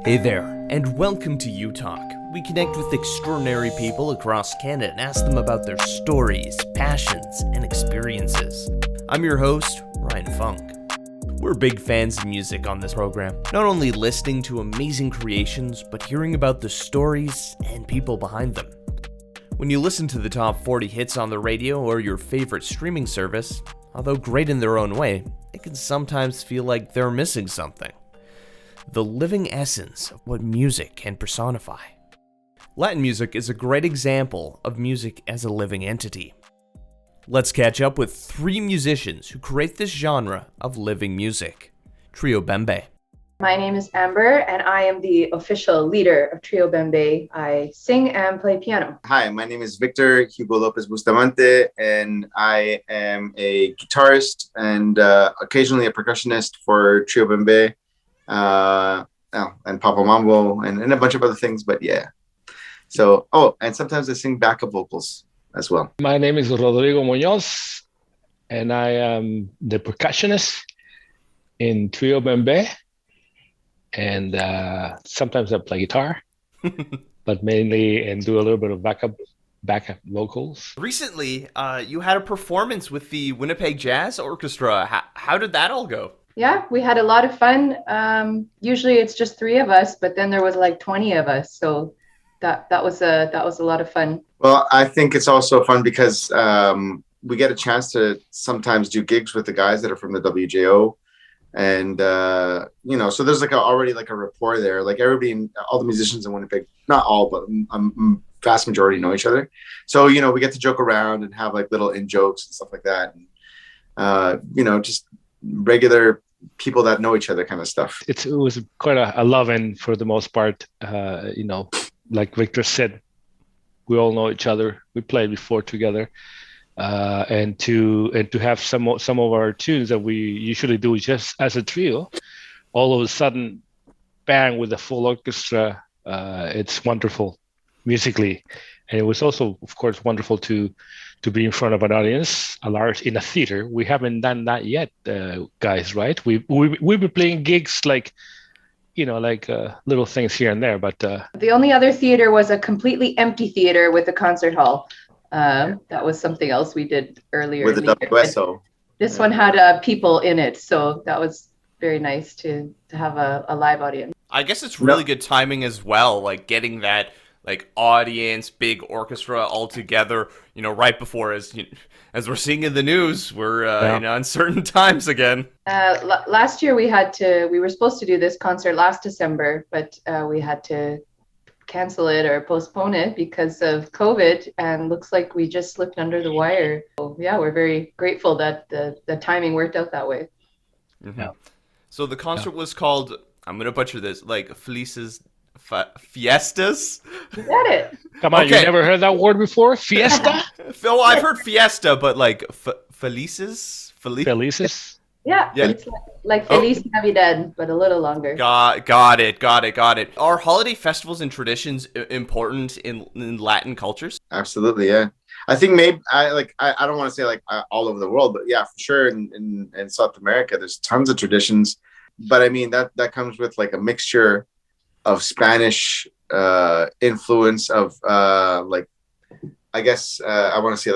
Hey there, and welcome to U Talk. We connect with extraordinary people across Canada and ask them about their stories, passions, and experiences. I'm your host, Ryan Funk. We're big fans of music on this program, not only listening to amazing creations, but hearing about the stories and people behind them. When you listen to the top 40 hits on the radio or your favorite streaming service, although great in their own way, it can sometimes feel like they're missing something. The living essence of what music can personify. Latin music is a great example of music as a living entity. Let's catch up with three musicians who create this genre of living music. Trio Bembe. My name is Amber, and I am the official leader of Trio Bembe. I sing and play piano. Hi, my name is Victor Hugo Lopez Bustamante, and I am a guitarist and occasionally a percussionist for Trio Bembe. And Papa Mambo and a bunch of other things, but yeah. So, and sometimes I sing backup vocals as well. My name is Rodrigo Muñoz, and I am the percussionist in Trio Bembe, and sometimes I play guitar, but mainly and do a little bit of backup vocals. Recently, you had a performance with the Winnipeg Jazz Orchestra. How did that all go? Yeah, we had a lot of fun. Usually it's just three of us, but then there was like 20 of us. So that was a lot of fun. Well, I think it's also fun because we get a chance to sometimes do gigs with the guys that are from the WJO. And, so there's already a rapport there. Like everybody, all the musicians in Winnipeg, not all, but vast majority know each other. So, we get to joke around and have little in-jokes and stuff like that. And, just regular people that know each other kind of stuff. It was quite a love-in for the most part. Like Victor said, we all know each other. We played before together, and to have some of our tunes that we usually do just as a trio, all of a sudden, bang, with a full orchestra. It's wonderful musically, and it was also, of course, wonderful to be in front of an audience, in a theater. We haven't done that yet, guys, right? We've been playing gigs little things here and there, but the only other theater was a completely empty theater with a concert hall. That was something else we did earlier with the WSO. This one had people in it, so that was very nice to have a live audience. I guess it's really good timing as well, getting that audience, big orchestra all together, right before, as we're seeing in the news, we're in uncertain times again. Last year we were supposed to do this concert last December, but we had to cancel it or postpone it because of COVID, and looks like we just slipped under the wire. So, yeah, we're very grateful that the timing worked out that way. Mm-hmm. Yeah. So the concert was called, I'm going to butcher this, Felices Fiestas? You got it. Come on, okay. You never heard that word before? Fiesta? Phil, I've heard fiesta, but Felices? Felices? Yeah. It's like Feliz Navidad, but a little longer. Got it. Are holiday festivals and traditions important in Latin cultures? Absolutely, yeah. I think maybe I don't want to say all over the world, but yeah, for sure in South America, there's tons of traditions. But I mean that comes with a mixture of Spanish influence, of I guess I want to say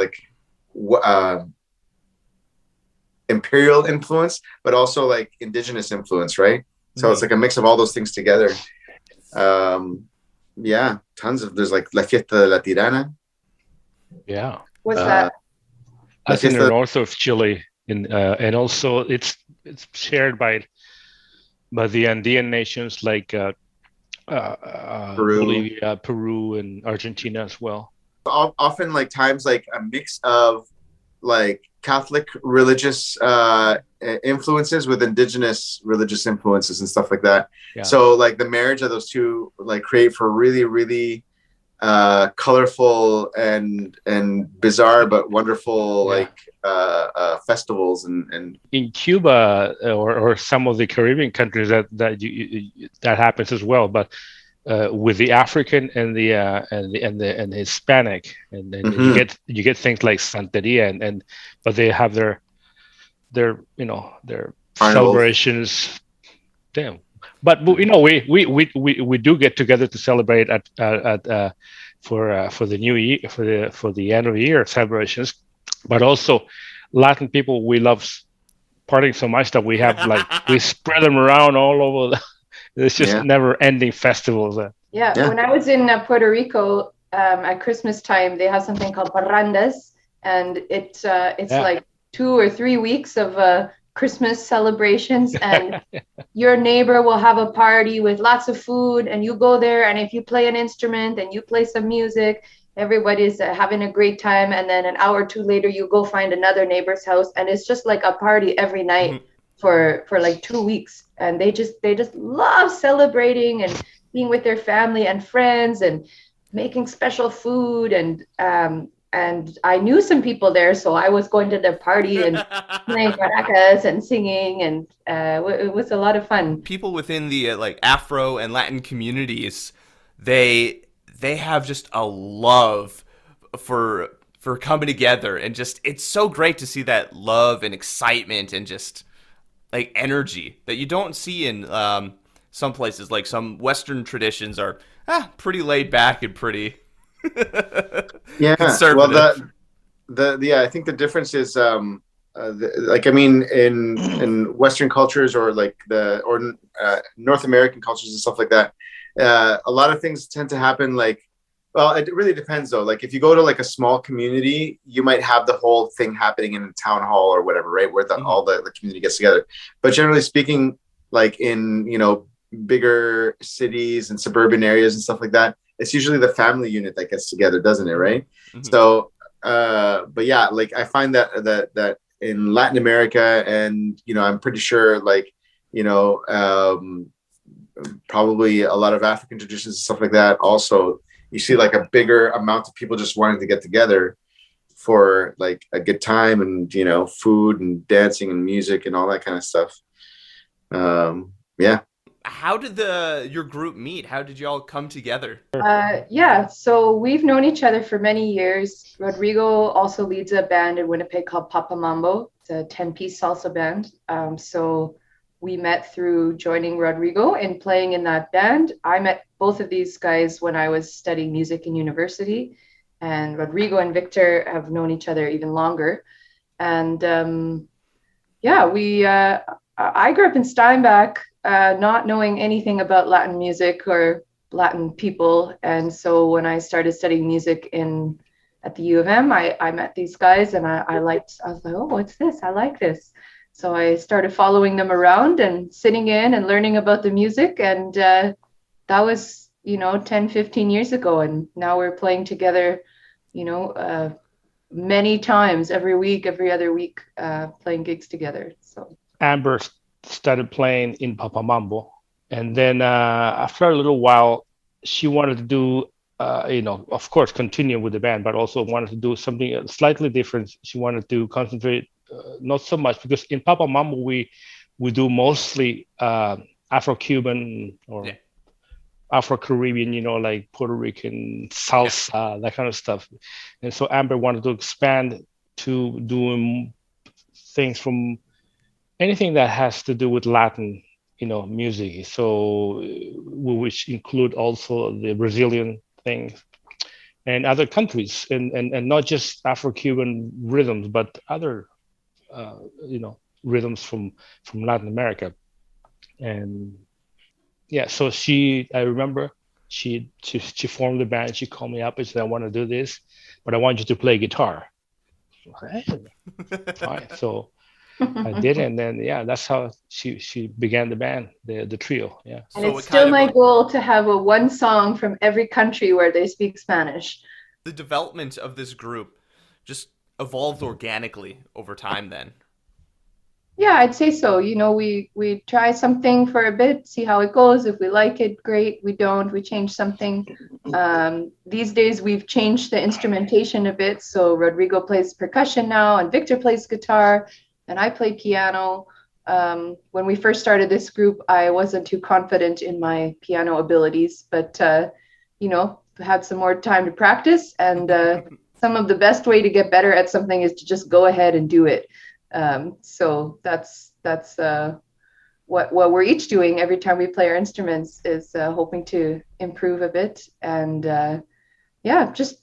imperial influence, but also indigenous influence, right? So it's a mix of all those things together. Yeah, tons of, there's La Fiesta de la Tirana. Yeah. What's that? That's in the north of Chile, and also it's shared by the Andean nations Bolivia, Peru, and Argentina as well. Often times a mix of Catholic religious influences with indigenous religious influences and stuff like that. Yeah. So the marriage of those two create for really, really colorful and bizarre but wonderful festivals and in Cuba or some of the Caribbean countries that happens as well, but with the African and the Hispanic, and then you get things like Santeria, but they have their Carnivals. celebrations. Damn. But we do get together to celebrate at for the new year, for the end of the year celebrations. But also Latin people, we love partying so much that we have we spread them around all over. It's just never ending festivals. Yeah, when I was in Puerto Rico at Christmas time, they have something called parrandas, and it's like 2 or 3 weeks of Christmas celebrations, and your neighbor will have a party with lots of food, and you go there, and if you play an instrument and you play some music, everybody's having a great time, and then an hour or two later, you go find another neighbor's house, and it's just like a party every night for like 2 weeks, and they just love celebrating and being with their family and friends and making special food, and I knew some people there, so I was going to their party and playing maracas and singing, and it was a lot of fun. People within the like Afro and Latin communities, they have just a love for coming together, and just it's so great to see that love and excitement and just like energy that you don't see in some places. Like some Western traditions are pretty laid back and pretty conservative. Well, I think the difference is like, I mean, in Western cultures or like North American cultures and stuff like that, a lot of things tend to happen like, well, it really depends though. Like if you go to like a small community, you might have the whole thing happening in a town hall or whatever, right? Where all the community gets together. But generally speaking, like in, bigger cities and suburban areas and stuff like that, it's usually the family unit that gets together, doesn't it? Right. So, but yeah, like I find that in Latin America, and, I'm pretty sure like, probably a lot of African traditions and stuff like that. Also, you see like a bigger amount of people just wanting to get together for like a good time and, food and dancing and music and all that kind of stuff. How did your group meet? How did you all come together? So we've known each other for many years. Rodrigo also leads a band in Winnipeg called Papa Mambo. It's a 10-piece salsa band. So we met through joining Rodrigo and playing in that band. I met both of these guys when I was studying music in university, and Rodrigo and Victor have known each other even longer. And I grew up in Steinbach, not knowing anything about Latin music or Latin people. And so when I started studying music at the U of M, I met these guys, and I was like, oh, what's this? I like this. So I started following them around and sitting in and learning about the music. And that was, 10, 15 years ago. And now we're playing together, many times every week, every other week, playing gigs together. So Amber started playing in Papa Mambo. And then after a little while, she wanted to do, of course, continue with the band, but also wanted to do something slightly different. She wanted to concentrate not so much, because in Papa Mambo, we do mostly Afro-Cuban or Afro-Caribbean, like Puerto Rican salsa, that kind of stuff. And so Amber wanted to expand to doing things from anything that has to do with Latin, music. So which include also the Brazilian things and other countries, and not just Afro-Cuban rhythms, but other, rhythms from Latin America. And so I remember she formed the band. She called me up and said, I want to do this, but I want you to play guitar. Fine. So I did, and then that's how she began the band, the trio. Yeah. And so it's still my goal to have one song from every country where they speak Spanish. The development of this group just evolved organically over time then. Yeah, I'd say so. We try something for a bit, see how it goes. If we like it, great. We don't, we change something. These days we've changed the instrumentation a bit. So Rodrigo plays percussion now, and Victor plays guitar, and I play piano. When we first started this group, I wasn't too confident in my piano abilities, but had some more time to practice. And some of the best way to get better at something is to just go ahead and do it. So that's that's what we're each doing every time we play our instruments is hoping to improve a bit and yeah, just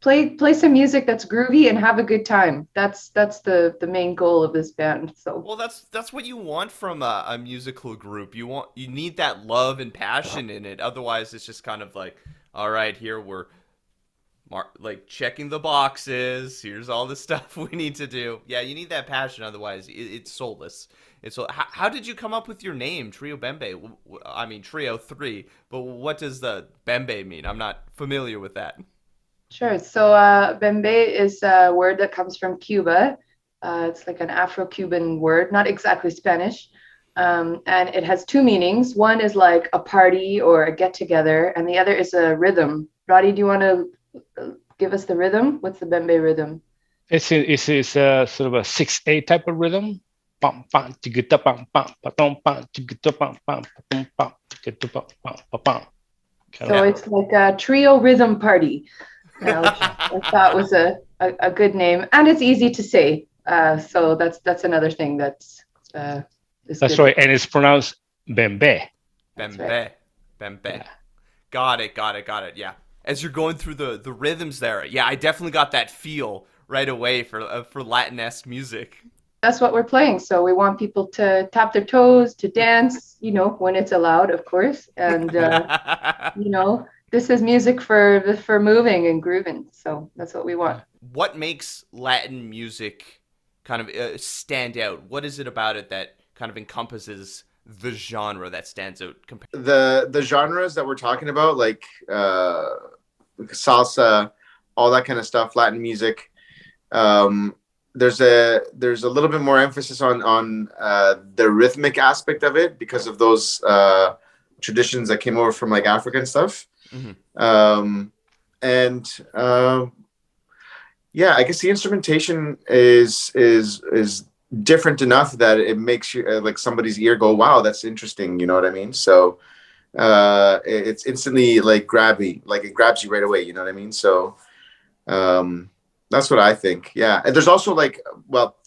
play some music that's groovy and have a good time. That's the main goal of this band. So Well, that's what you want from a musical group. You need that love and passion in it. Otherwise, it's just kind of like, all right, here we're like checking the boxes. Here's all the stuff we need to do. Yeah, you need that passion. Otherwise, it's soulless. How did you come up with your name, Trio Bembe? I mean, Trio 3. But what does the Bembe mean? I'm not familiar with that. sure. So Bembe is a word that comes from Cuba. It's like an Afro-Cuban word, not exactly Spanish. And it has two meanings. One is like a party or a get together, and the other is a rhythm. Roddy, do you want to give us the rhythm? What's the Bembe rhythm? It's a sort of a 6/8 type of rhythm. Pam pam tigita pam pam pam pam tigita pam pam pam pam tigita pam pam pam. So it's like a trio rhythm party, which I thought was a good name, and it's easy to say. So that's another thing that's That's good. right, and it's pronounced Bembe. Bembe. Right. Bembe. Yeah. Got it. Yeah. As you're going through the rhythms there, yeah, I definitely got that feel right away for Latin-esque music. That's what we're playing. So we want people to tap their toes, to dance, when it's allowed, of course. And this is music for moving and grooving. So that's what we want. What makes Latin music kind of stand out? What is it about it that kind of encompasses the genre that stands out? The genres that we're talking about, like salsa, all that kind of stuff, Latin music. There's a little bit more emphasis on the rhythmic aspect of it because of those traditions that came over from like African stuff. Mm-hmm. Yeah, I guess the instrumentation is different enough that it makes you like somebody's ear go, wow, that's interesting. You know what I mean? So it's instantly like grabby, like it grabs you right away. You know what I mean? So that's what I think. Yeah. And there's also like, well,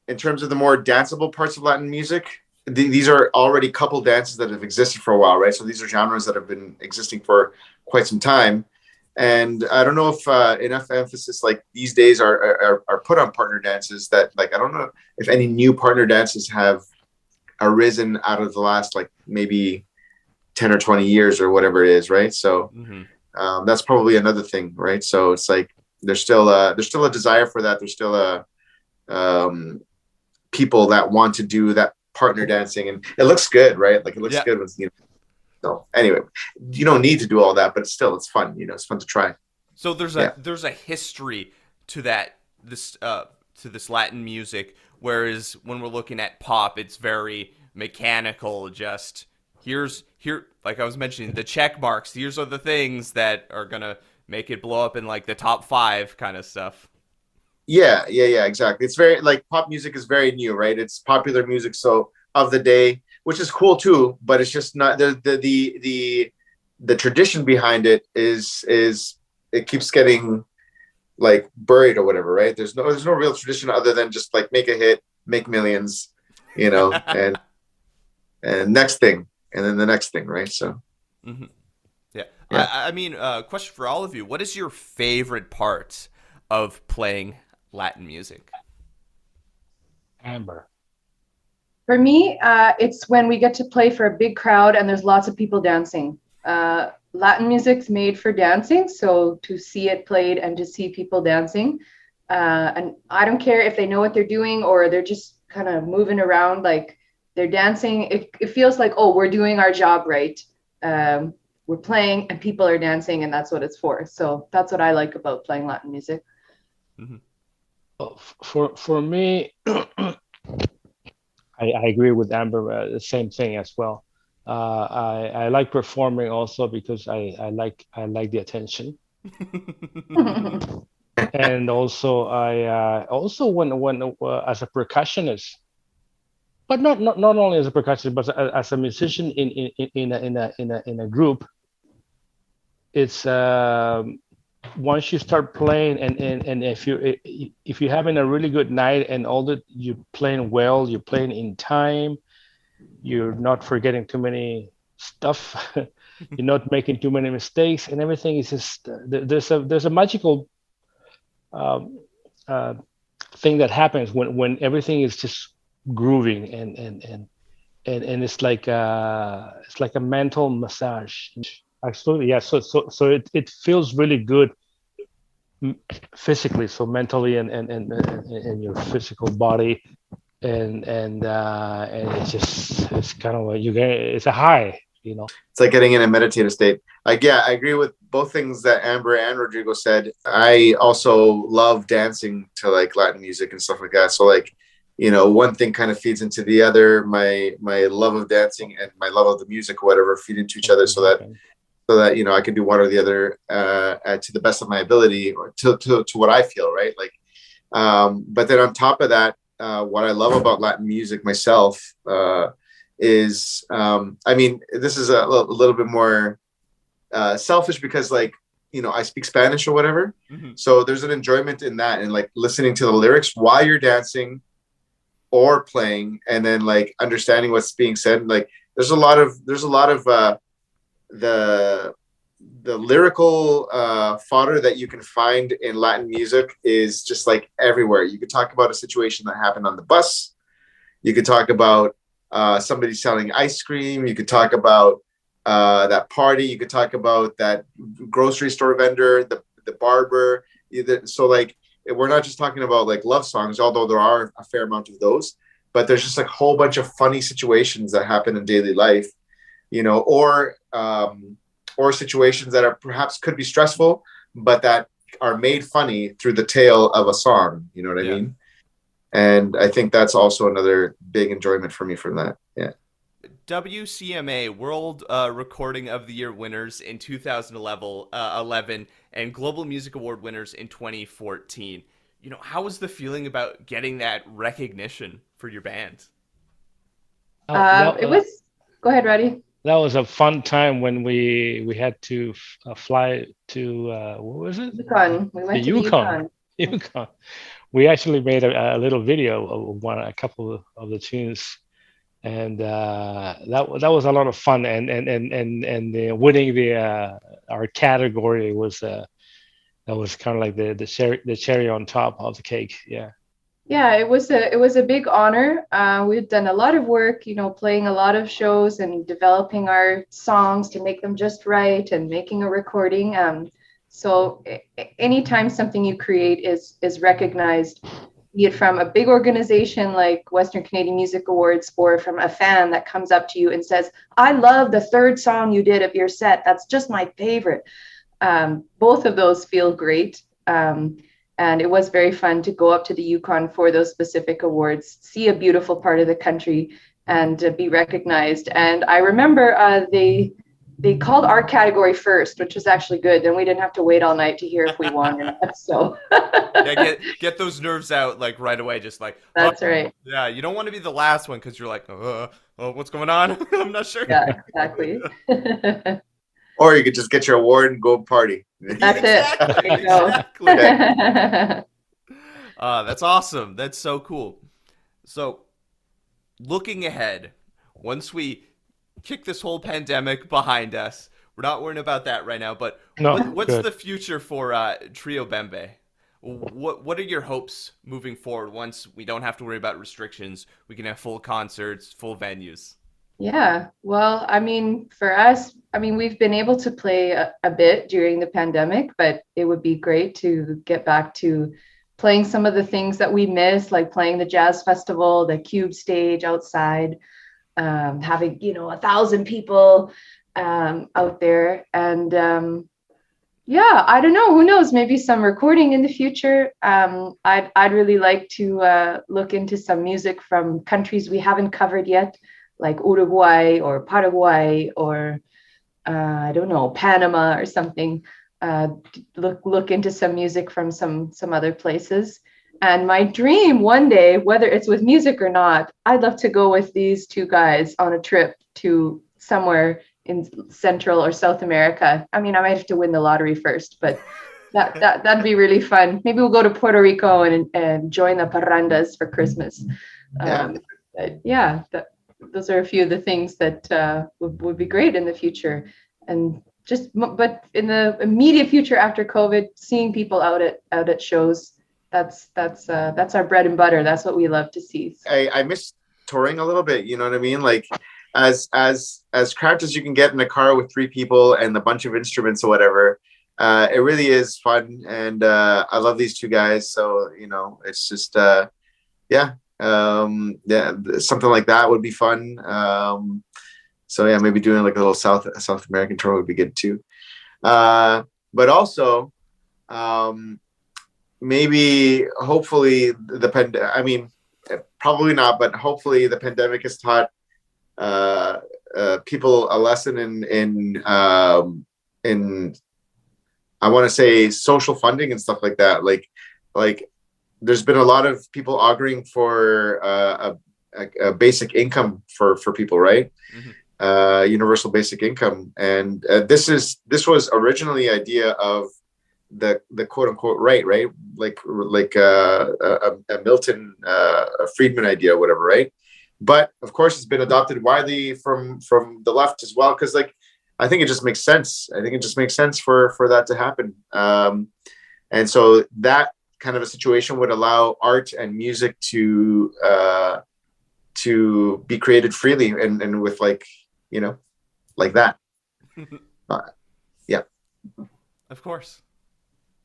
in terms of the more danceable parts of Latin music, these are already couple dances that have existed for a while, right? So these are genres that have been existing for quite some time. And I don't know if enough emphasis like these days are put on partner dances that like, I don't know if any new partner dances have arisen out of the last like maybe 10 or 20 years or whatever it is. Right. So that's probably another thing. Right. So it's like, there's still a desire for that. There's still people that want to do that partner dancing, and it looks good, right? Like it looks good when So anyway, you don't need to do all that, but it's fun. It's fun to try. So there's a history to this Latin music, whereas when we're looking at pop, it's very mechanical. Just here, like I was mentioning, the check marks. These are the things that are gonna make it blow up in like the top 5 kind of stuff. Yeah, exactly. It's very like pop music is very new, right? It's popular music, so of the day, which is cool too, but it's just not the tradition behind it is it keeps getting like buried or whatever, right? There's no real tradition other than just like make a hit, make millions, and next thing, and then the next thing, right? So yeah. I mean, question for all of you: what is your favorite part of playing Latin music? Amber. For me, it's when we get to play for a big crowd and there's lots of people dancing. Latin music's made for dancing, so to see it played and to see people dancing, and I don't care if they know what they're doing or they're just kind of moving around, like they're dancing. It feels like, oh, we're doing our job right. We're playing and people are dancing, and that's what it's for. So that's what I like about playing Latin music. Mm-hmm. For me, I agree with Amber. The same thing as well. I like performing also because I like the attention, and also I also when as a percussionist, but not only as a percussionist, but as a musician in a group. It's once you start playing, and if you're having a really good night and all that, you're playing well, you're playing in time, you're not forgetting too many stuff, you're not making too many mistakes, and everything is just there's a magical um, uh, thing that happens when everything is just grooving, and it's like a mental massage. Absolutely, yeah. So it feels really good physically, so mentally, and your physical body, and it's kind of like it's a high, you know. It's like getting in a meditative state. Like, yeah, I agree with both things that Amber and Rodrigo said. I also love dancing to like Latin music and stuff like that. So like, one thing kind of feeds into the other. My love of dancing and my love of the music or whatever feed into each other, so that I can do one or the other to the best of my ability, or to what I feel, right? Like, but then on top of that, what I love about Latin music myself is, this is a little bit more selfish, because like, I speak Spanish or whatever. Mm-hmm. So there's an enjoyment in that, and like listening to the lyrics while you're dancing or playing, and then like understanding what's being said. Like there's a lot of the lyrical fodder that you can find in Latin music is just like everywhere. You could talk about a situation that happened on the bus. You could talk about somebody selling ice cream. You could talk about that party. You could talk about that grocery store vendor, the barber. So like, we're not just talking about like love songs, although there are a fair amount of those, but there's just like a whole bunch of funny situations that happen in daily life, or situations that are perhaps could be stressful, but that are made funny through the tale of a song. You know what I mean? And I think that's also another big enjoyment for me from that. Yeah. WCMA World Recording of the Year winners in 2011 and Global Music Award winners in 2014. How was the feeling about getting that recognition for your band? It was. Go ahead, Roddy. That was a fun time when we had to fly to what was it? Yukon. We went to Yukon. Yukon. We actually made a little video of a couple of the tunes, and that was a lot of fun. And winning our category was that was kind of like the cherry on top of the cake. Yeah. Yeah, it was a big honor. We've done a lot of work, playing a lot of shows and developing our songs to make them just right, and making a recording. So anytime something you create is recognized, be it from a big organization like Western Canadian Music Awards, or from a fan that comes up to you and says, "I love the third song you did of your set. That's just my favorite." Both of those feel great. And it was very fun to go up to the Yukon for those specific awards, see a beautiful part of the country, and be recognized. And I remember they called our category first, which was actually good. Then we didn't have to wait all night to hear if we won or not. So yeah, get those nerves out like right away. Just like, that's right. Yeah, you don't want to be the last one, because you're like, what's going on? I'm not sure. Yeah, exactly. Or you could just get your award and go party. That's exactly, it. Exactly. That's awesome. That's so cool. So, looking ahead, once we kick this whole pandemic behind us, we're not worrying about that right now. But what's the future for Trio Bembe? What are your hopes moving forward once we don't have to worry about restrictions? We can have full concerts, full venues. Yeah, well, for us, we've been able to play a bit during the pandemic, but it would be great to get back to playing some of the things that we miss, like playing the jazz festival, the Cube stage outside, having, 1,000 people out there. And yeah, I don't know, who knows, maybe some recording in the future. I'd really like to look into some music from countries we haven't covered yet, like Uruguay or Paraguay or I don't know, Panama or something. Look into some music from some other places. And my dream one day, whether it's with music or not, I'd love to go with these two guys on a trip to somewhere in Central or South America. I might have to win the lottery first, but That'd be really fun. Maybe we'll go to Puerto Rico and join the parrandas for Christmas. Those are a few of the things that would be great in the future. And but in the immediate future after COVID, seeing people out at shows, that's our bread and butter. That's what we love to see. I miss touring a little bit. You know what I mean? Like as cramped as you can get in a car with 3 people and a bunch of instruments or whatever. It really is fun, and I love these 2 guys. So it's just something like that would be fun. So yeah, maybe doing like a little South American tour would be good too. But also, maybe hopefully probably not, but hopefully the pandemic has taught people a lesson in I want to say social funding and stuff like that. Like there's been a lot of people arguing for a basic income for people, right? Mm-hmm. Universal basic income. And this was originally the idea of the quote unquote right? Like a Milton, a Friedman idea or whatever, right? But of course it's been adopted widely from the left as well. Cause I think it just makes sense. I think it just makes sense for that to happen. And so that kind of a situation would allow art and music to be created freely and with like that. Yeah. Of course.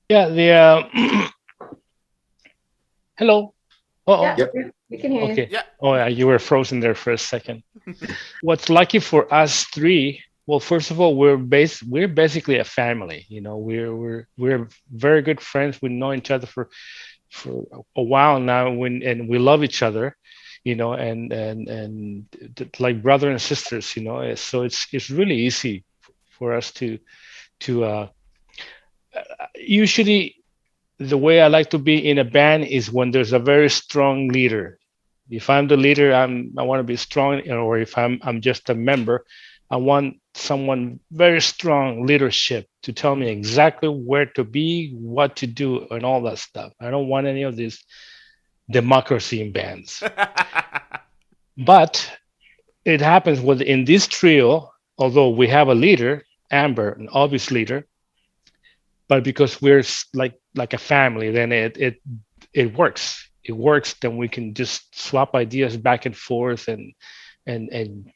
Yeah. Hello. Yeah, yep. We can hear you. Yeah. Oh yeah, you were frozen there for a second. What's lucky for us 3? Well, first of all, we're basically a family. We're very good friends. We know each other for a while now, and we love each other, and like brother and sisters, So it's really easy for us to usually the way I like to be in a band is when there's a very strong leader. If I'm the leader, I want to be strong, or if I'm just a member, I want someone very strong leadership to tell me exactly where to be, what to do, and all that stuff. I don't want any of this democracy in bands. But it happens in this trio, although we have a leader, Amber, an obvious leader, but because we're like a family, then it works. It works. Then we can just swap ideas back and forth, and and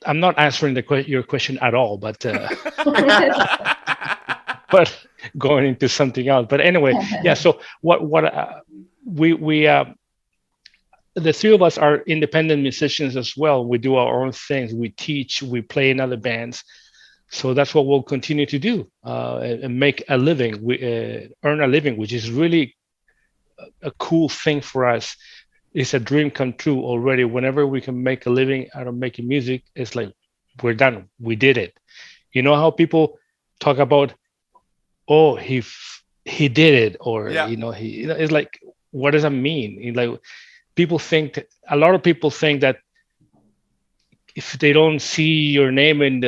I'm not answering your question at all, but but going into something else. But anyway, yeah. So what we the 3 of us are independent musicians as well. We do our own things. We teach. We play in other bands. So that's what we'll continue to do and make a living. We earn a living, which is really a cool thing for us. It's a dream come true already. Whenever we can make a living out of making music, it's like, we're done. We did it. You know how people talk about, oh, he did it, or yeah. It's like, what does that mean? Like, a lot of people think that if they don't see your name in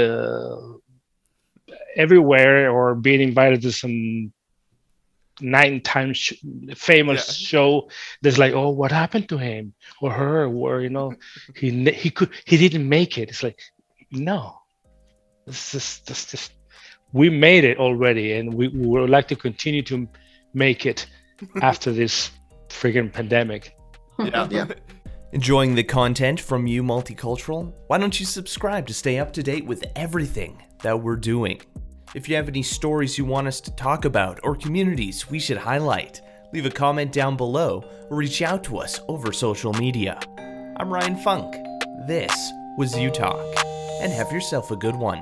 everywhere, or being invited to some 9-time famous show, there's like, oh, what happened to him or her, or he didn't make it. It's like, no, this just we made it already, and we would like to continue to make it after this friggin' pandemic. Yeah. Enjoying the content from you, Multicultural? Why don't you subscribe to stay up to date with everything that we're doing? If you have any stories you want us to talk about or communities we should highlight, leave a comment down below or reach out to us over social media. I'm Ryan Funk. This was You Talk, and have yourself a good one.